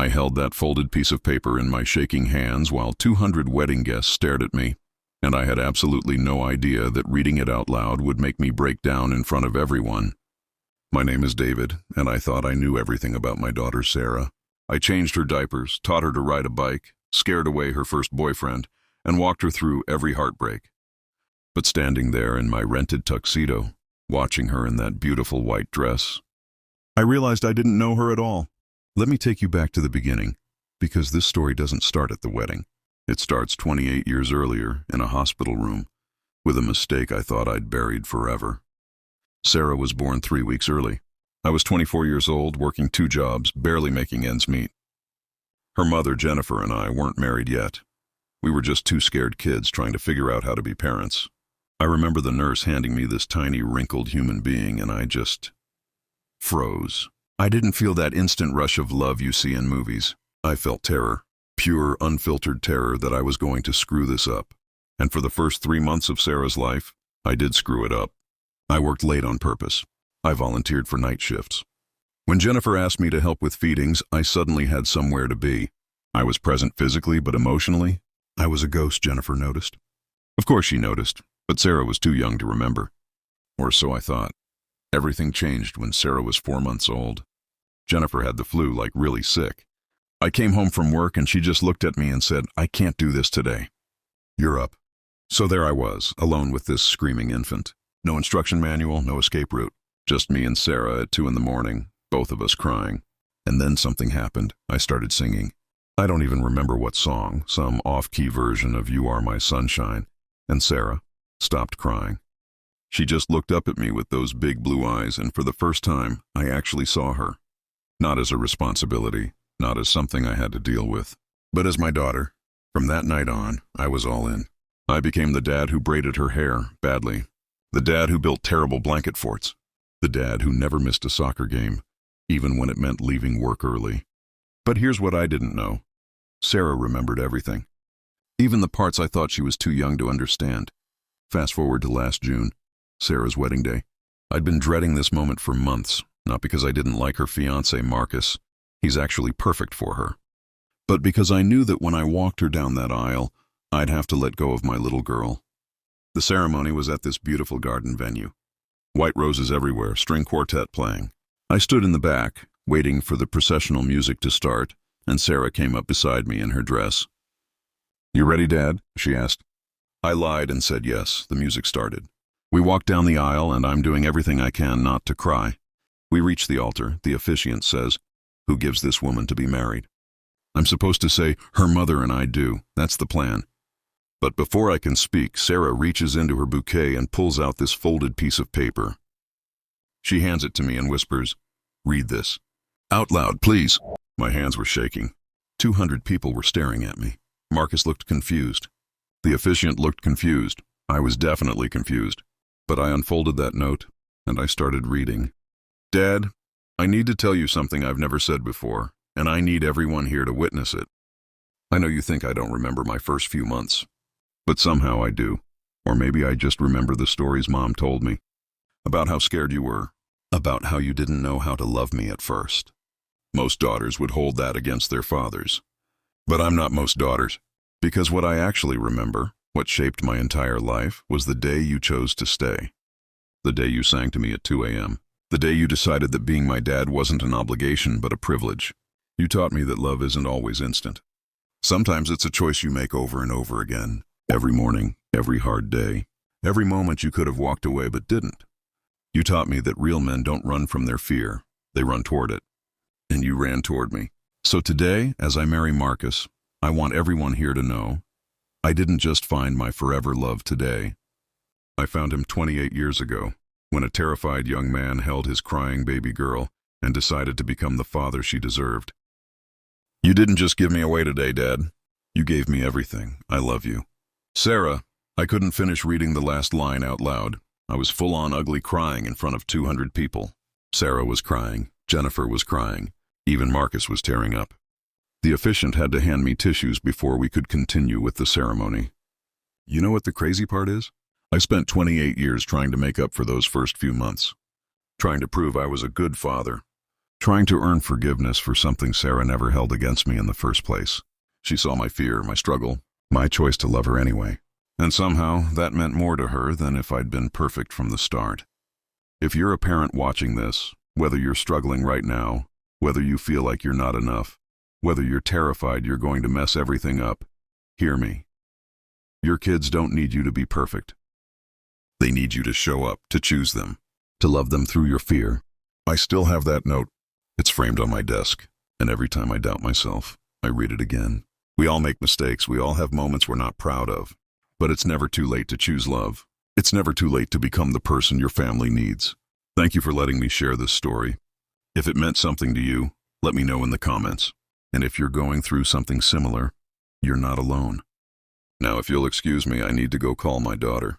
I held that folded piece of paper in my shaking hands while 200 wedding guests stared at me, and I had absolutely no idea that reading it out loud would make me break down in front of everyone. My name is David, and I thought I knew everything about my daughter Sarah. I changed her diapers, taught her to ride a bike, scared away her first boyfriend, and walked her through every heartbreak. But standing there in my rented tuxedo, watching her in that beautiful white dress, I realized I didn't know her at all. Let me take you back to the beginning, because this story doesn't start at the wedding. It starts 28 years earlier in a hospital room, with a mistake I thought I'd buried forever. Sarah was born 3 weeks early. I was 24 years old, working 2 jobs, barely making ends meet. Her mother, Jennifer, and I weren't married yet. We were just 2 scared kids trying to figure out how to be parents. I remember the nurse handing me this tiny, wrinkled human being, and I just froze. I didn't feel that instant rush of love you see in movies. I felt terror, pure, unfiltered terror that I was going to screw this up. And for the first 3 months of Sarah's life, I did screw it up. I worked late on purpose. I volunteered for night shifts. When Jennifer asked me to help with feedings, I suddenly had somewhere to be. I was present physically, but emotionally, I was a ghost, Jennifer noticed. Of course she noticed, but Sarah was too young to remember. Or so I thought. Everything changed when Sarah was 4 months old. Jennifer had the flu, like really sick. I came home from work and she just looked at me and said, "I can't do this today. You're up." So there I was, alone with this screaming infant. No instruction manual, no escape route. Just me and Sarah at 2 in the morning, both of us crying. And then something happened. I started singing. I don't even remember what song, some off-key version of "You Are My Sunshine," and Sarah stopped crying. She just looked up at me with those big blue eyes, and for the first time, I actually saw her. Not as a responsibility, not as something I had to deal with, but as my daughter. From that night on, I was all in. I became the dad who braided her hair badly, the dad who built terrible blanket forts, the dad who never missed a soccer game, even when it meant leaving work early. But here's what I didn't know. Sarah remembered everything, even the parts I thought she was too young to understand. Fast forward to last June, Sarah's wedding day. I'd been dreading this moment for months, not because I didn't like her fiancé, Marcus. He's actually perfect for her. But because I knew that when I walked her down that aisle, I'd have to let go of my little girl. The ceremony was at this beautiful garden venue. White roses everywhere, string quartet playing. I stood in the back, waiting for the processional music to start, and Sarah came up beside me in her dress. "You ready, Dad?" she asked. I lied and said yes. The music started. We walked down the aisle, and I'm doing everything I can not to cry. We reach the altar. The officiant says, "Who gives this woman to be married?" I'm supposed to say, "Her mother and I do." That's the plan. But before I can speak, Sarah reaches into her bouquet and pulls out this folded piece of paper. She hands it to me and whispers, "Read this." "Out loud, please." My hands were shaking. 200 people were staring at me. Marcus looked confused. The officiant looked confused. I was definitely confused. But I unfolded that note, and I started reading. "Dad, I need to tell you something I've never said before, and I need everyone here to witness it. I know you think I don't remember my first few months, but somehow I do. Or maybe I just remember the stories Mom told me. About how scared you were. About how you didn't know how to love me at first. Most daughters would hold that against their fathers. But I'm not most daughters. Because what I actually remember, what shaped my entire life, was the day you chose to stay. The day you sang to me at 2 a.m. The day you decided that being my dad wasn't an obligation but a privilege. You taught me that love isn't always instant. Sometimes it's a choice you make over and over again. Every morning, every hard day, every moment you could have walked away but didn't. You taught me that real men don't run from their fear, they run toward it. And you ran toward me. So today, as I marry Marcus, I want everyone here to know I didn't just find my forever love today. I found him 28 years ago, when a terrified young man held his crying baby girl and decided to become the father she deserved. You didn't just give me away today, Dad. You gave me everything. I love you. Sarah, I couldn't finish reading the last line out loud. I was full-on ugly crying in front of 200 people. Sarah was crying. Jennifer was crying. Even Marcus was tearing up. The officiant had to hand me tissues before we could continue with the ceremony. You know what the crazy part is? I spent 28 years trying to make up for those first few months, trying to prove I was a good father, trying to earn forgiveness for something Sarah never held against me in the first place. She saw my fear, my struggle, my choice to love her anyway. And somehow, that meant more to her than if I'd been perfect from the start. If you're a parent watching this, whether you're struggling right now, whether you feel like you're not enough, whether you're terrified you're going to mess everything up, hear me. Your kids don't need you to be perfect. They need you to show up, to choose them, to love them through your fear. I still have that note. It's framed on my desk, and every time I doubt myself, I read it again. We all make mistakes. We all have moments we're not proud of. But it's never too late to choose love. It's never too late to become the person your family needs. Thank you for letting me share this story. If it meant something to you, let me know in the comments. And if you're going through something similar, you're not alone. Now, if you'll excuse me, I need to go call my daughter.